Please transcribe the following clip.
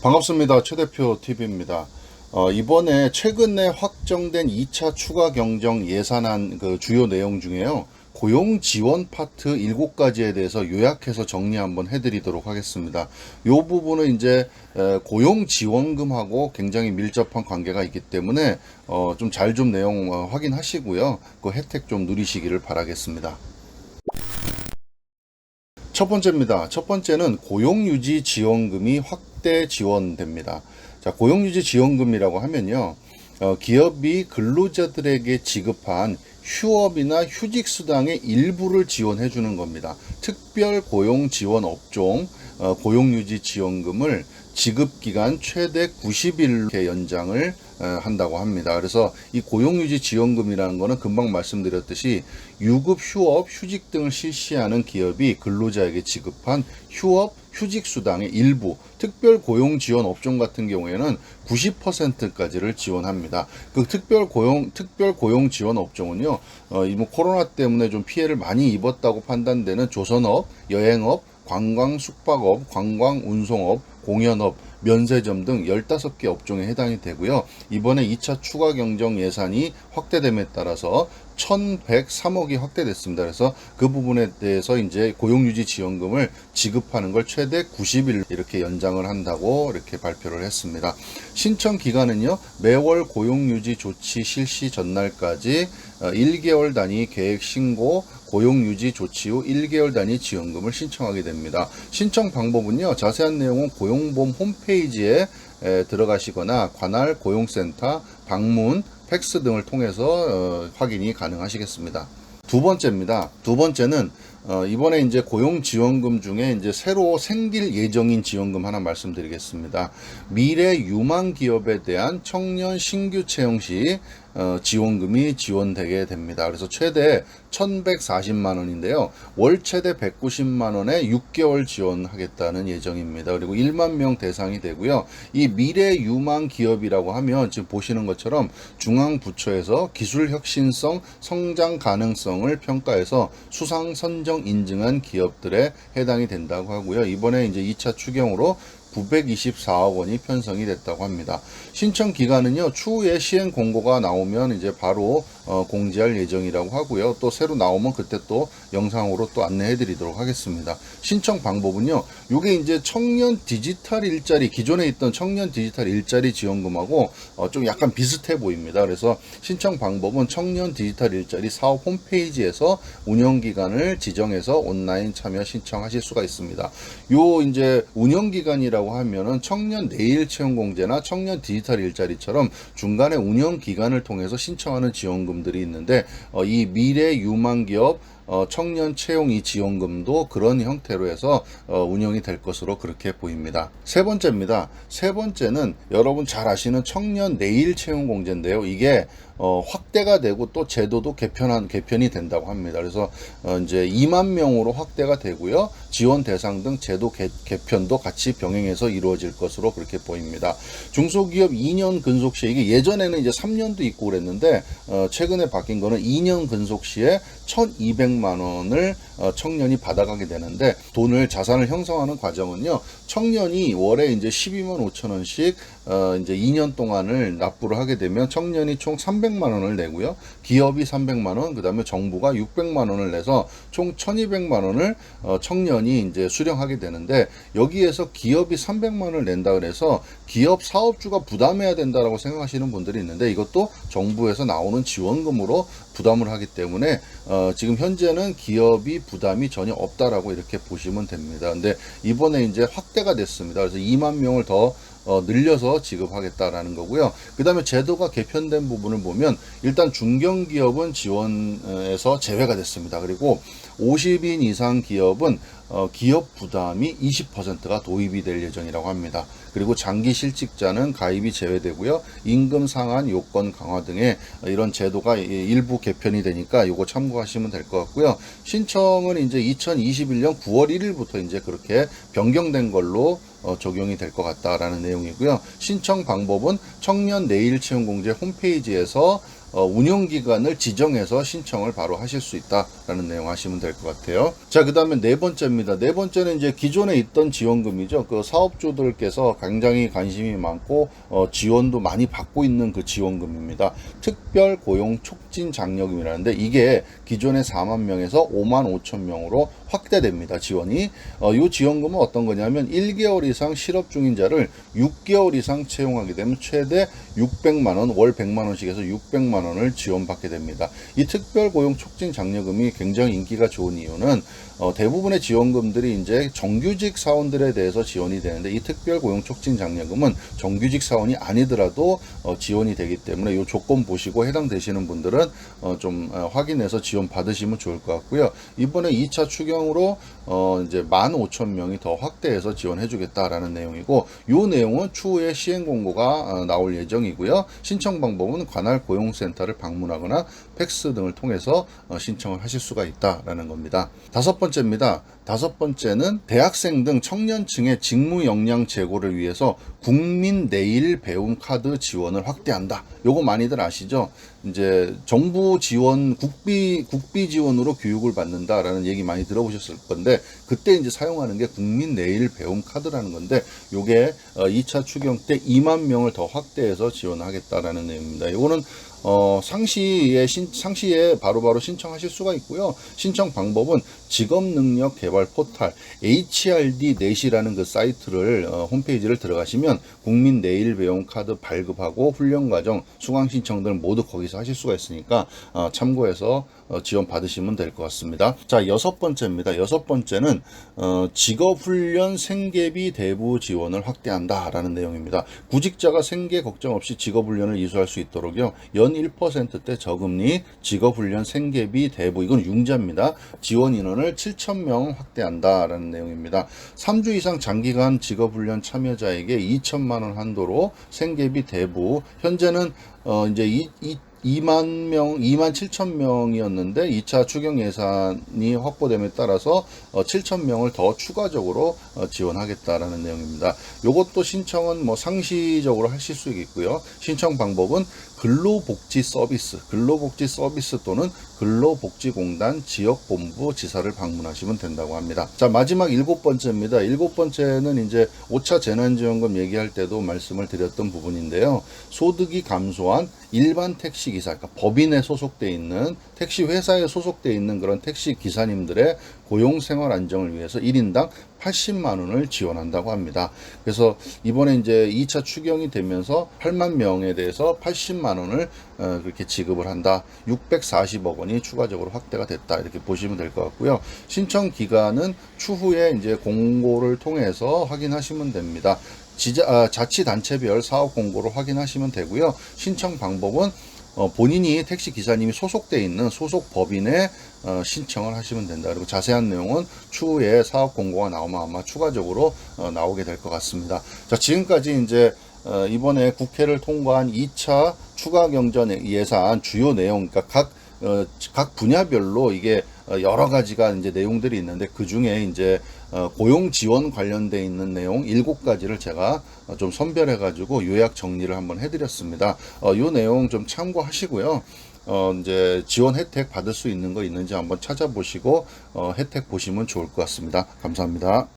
반갑습니다. 최 대표 TV입니다. 이번에 최근에 확정된 2차 추가 경정 예산안 그 주요 내용 중에요. 고용 지원 파트 7가지에 대해서 요약해서 정리 한번 해드리도록 하겠습니다. 이 부분은 이제 고용 지원금하고 굉장히 밀접한 관계가 있기 때문에 좀 잘 좀 내용 확인하시고요. 그 혜택 좀 누리시기를 바라겠습니다. 첫 번째입니다. 첫 번째는 고용유지 지원금이 확대 지원됩니다. 자, 고용유지 지원금이라고 하면요. 기업이 근로자들에게 지급한 휴업이나 휴직 수당의 일부를 지원해 주는 겁니다. 특별 고용 지원 업종 고용유지 지원금을 지급 기간 최대 90일 연장을 한다고 합니다. 그래서 이 고용유지 지원금이라는 거는 금방 말씀드렸듯이 유급, 휴업, 휴직 등을 실시하는 기업이 근로자에게 지급한 휴업, 휴직 수당의 일부, 특별 고용 지원 업종 같은 경우에는 90%까지를 지원합니다. 그 특별 고용 지원 업종은요, 뭐 코로나 때문에 좀 피해를 많이 입었다고 판단되는 조선업, 여행업, 관광 숙박업, 관광 운송업, 공연업, 면세점 등 15개 업종에 해당이 되고요. 이번에 2차 추가 경정 예산이 확대됨에 따라서 1,103억이 확대됐습니다. 그래서 그 부분에 대해서 이제 고용유지 지원금을 지급하는 걸 최대 90일 이렇게 연장을 한다고 이렇게 발표를 했습니다. 신청 기간은요, 매월 고용유지 조치 실시 전날까지 1개월 단위 계획 신고 고용유지 조치 후 1개월 단위 지원금을 신청하게 됩니다. 신청 방법은요, 자세한 내용은 고용보험 홈페이지에 들어가시거나 관할 고용센터, 방문, 팩스 등을 통해서 확인이 가능하시겠습니다. 두 번째입니다. 두 번째는 이번에 이제 고용지원금 중에 이제 새로 생길 예정인 지원금 하나 말씀드리겠습니다. 미래 유망 기업에 대한 청년 신규 채용 시 지원금이 지원되게 됩니다. 그래서 최대 1,140만 원인데요. 월 최대 190만 원에 6개월 지원하겠다는 예정입니다. 그리고 1만 명 대상이 되고요. 이 미래 유망 기업이라고 하면 지금 보시는 것처럼 중앙부처에서 기술 혁신성, 성장 가능성을 평가해서 수상 선정 인증한 기업들에 해당이 된다고 하고요. 이번에 이제 2차 추경으로 924억 원이 편성이 됐다고 합니다. 신청 기간은요, 추후에 시행 공고가 나오면 이제 바로 공지할 예정이라고 하고요. 또 새로 나오면 그때 또 영상으로 또 안내해 드리도록 하겠습니다. 신청 방법은요, 요게 이제 청년 디지털 일자리, 기존에 있던 청년 디지털 일자리 지원금하고 좀 약간 비슷해 보입니다. 그래서 신청 방법은 청년 디지털 일자리 사업 홈페이지에서 운영 기간을 지정해서 온라인 참여 신청하실 수가 있습니다. 요 이제 운영 기간이라고 하면은 청년 내일 채용 공제나 청년 디지털 일자리처럼 중간에 운영 기간을 통해서 신청하는 지원금들이 있는데 이 미래 유망 기업 청년 채용 이 지원금도 그런 형태로 해서 운영이 될 것으로 그렇게 보입니다. 세 번째입니다. 세 번째는 여러분 잘 아시는 청년 내일 채용 공제인데요. 이게 확대가 되고 또 제도도 개편이 된다고 합니다. 그래서 이제 2만 명으로 확대가 되고요. 지원 대상 등 제도 개편도 같이 병행해서 이루어질 것으로 그렇게 보입니다. 중소기업 2년 근속 시에 이게 예전에는 이제 3년도 있고 그랬는데 최근에 바뀐 거는 2년 근속 시에 1,200만 원을 청년이 받아가게 되는데 돈을 자산을 형성하는 과정은요. 청년이 월에 이제 12만 5천 원씩 이제 2년 동안을 납부를 하게 되면 청년이 총 300만 원을 내고요. 기업이 300만 원, 그다음에 정부가 600만 원을 내서 총 1,200만 원을 청년이 이제 수령하게 되는데 여기에서 기업이 300만 원을 낸다 그래서 기업 사업주가 부담해야 된다라고 생각하시는 분들이 있는데 이것도 정부에서 나오는 지원금으로 부담을 하기 때문에 지금 현재는 기업이 부담이 전혀 없다라고 이렇게 보시면 됩니다. 근데 이번에 이제 확대가 됐습니다. 그래서 2만 명을 더 늘려서 지급하겠다라는 거고요. 그 다음에 제도가 개편된 부분을 보면 일단 중견기업은 지원에서 제외가 됐습니다. 그리고 50인 이상 기업은 기업 부담이 20%가 도입이 될 예정이라고 합니다. 그리고 장기 실직자는 가입이 제외되고요. 임금 상한 요건 강화 등의 이런 제도가 일부 개편이 되니까 이거 참고하시면 될 것 같고요. 신청은 이제 2021년 9월 1일부터 이제 그렇게 변경된 걸로 적용이 될 것 같다라는 내용이고요. 신청 방법은 청년 내일 채용 공제 홈페이지에서 운영 기간을 지정해서 신청을 바로 하실 수 있다라는 내용 하시면 될 것 같아요. 자, 그다음에 네 번째입니다. 네 번째는 이제 기존에 있던 지원금이죠. 그 사업주들께서 굉장히 관심이 많고 지원도 많이 받고 있는 그 지원금입니다. 특별 고용 촉진 장려금이라는데 이게 기존의 4만 명에서 5만 5천 명으로 확대됩니다. 지원이. 이 지원금은 어떤 거냐면 1개월 이상 실업 중인자를 6개월 이상 채용하게 되면 최대 600만 원, 월 100만 원씩 해서 600만 원을 지원받게 됩니다. 이 특별 고용 촉진 장려금이 굉장히 인기가 좋은 이유는 대부분의 지원금들이 이제 정규직 사원들에 대해서 지원이 되는데 이 특별 고용 촉진 장려금은 정규직 사원이 아니더라도 지원이 되기 때문에 이 조건 보시고 해당되시는 분들은 좀 확인해서 지원 받으시면 좋을 것 같고요. 이번에 2차 추경으로 이제 15,000명이 더 확대해서 지원해 주겠다라는 내용이고 이 내용은 추후에 시행 공고가 나올 예정이고요. 신청 방법은 관할 고용센터를 방문하거나 팩스 등을 통해서 신청을 하실 수가 있다라는 겁니다. 다섯 번째입니다. 다섯 번째는 대학생 등 청년층의 직무 역량 제고를 위해서 국민 내일 배움 카드 지원을 확대한다. 요거 많이들 아시죠? 이제 정부 지원, 국비 지원으로 교육을 받는다라는 얘기 많이 들어보셨을 건데 그때 이제 사용하는 게 국민 내일 배움 카드라는 건데 요게 2차 추경 때 2만 명을 더 확대해서 지원하겠다라는 내용입니다. 요거는 상시에 바로바로 신청하실 수가 있고요. 신청 방법은 직업능력개발 포탈 HRD 넷이라는 그 사이트를 홈페이지를 들어가시면 국민 내일 배움 카드 발급하고 훈련과정 수강 신청들 모두 거기서 하실 수가 있으니까 참고해서 지원 받으시면 될 것 같습니다. 자, 여섯 번째입니다. 여섯 번째는 직업훈련 생계비 대부 지원을 확대한다라는 내용입니다. 구직자가 생계 걱정 없이 직업훈련을 이수할 수 있도록요. 연 1%대 저금리 직업훈련 생계비 대부 이건 융자입니다. 지원 인원을 7,000명 확대한다라는 내용입니다. 3주 이상 장기간 직업훈련 참여자에게 2천만 원 한도로 생계비 대부 현재는 이제 2만 7천 명이었는데 2차 추경 예산이 확보됨에 따라서 7천 명을 더 추가적으로 지원하겠다라는 내용입니다. 이것도 신청은 뭐 상시적으로 하실 수 있고요. 신청 방법은 근로복지 서비스 또는 근로복지공단 지역본부 지사를 방문하시면 된다고 합니다. 자, 마지막 일곱 번째입니다. 일곱 번째는 이제 5차 재난지원금 얘기할 때도 말씀을 드렸던 부분인데요. 소득이 감소한 일반 택시기사, 그러니까 법인에 소속돼 있는 택시 회사에 소속돼 있는 그런 택시 기사님들의 고용 생활 안정을 위해서 1인당 80만 원을 지원한다고 합니다. 그래서 이번에 이제 2차 추경이 되면서 8만 명에 대해서 80만 원을 그렇게 지급을 한다. 640억 원이 추가적으로 확대가 됐다. 이렇게 보시면 될 것 같고요. 신청 기간은 추후에 이제 공고를 통해서 확인하시면 됩니다. 자치단체별 사업 공고를 확인하시면 되고요. 신청 방법은 본인이 택시 기사님이 소속돼 있는 소속 법인에 신청을 하시면 된다. 그리고 자세한 내용은 추후에 사업 공고가 나오면 아마 추가적으로 나오게 될 것 같습니다. 자, 지금까지 이제 이번에 국회를 통과한 2차 추가 경정 예산 주요 내용, 그러니까 각 분야별로 이게 여러 가지가 이제 내용들이 있는데 그 중에 이제 고용 지원 관련돼 있는 내용 7가지를 제가 좀 선별해 가지고 요약 정리를 한번 해드렸습니다. 요 내용 좀 참고하시고요. 이제 지원 혜택 받을 수 있는 거 있는지 한번 찾아보시고 혜택 보시면 좋을 것 같습니다. 감사합니다.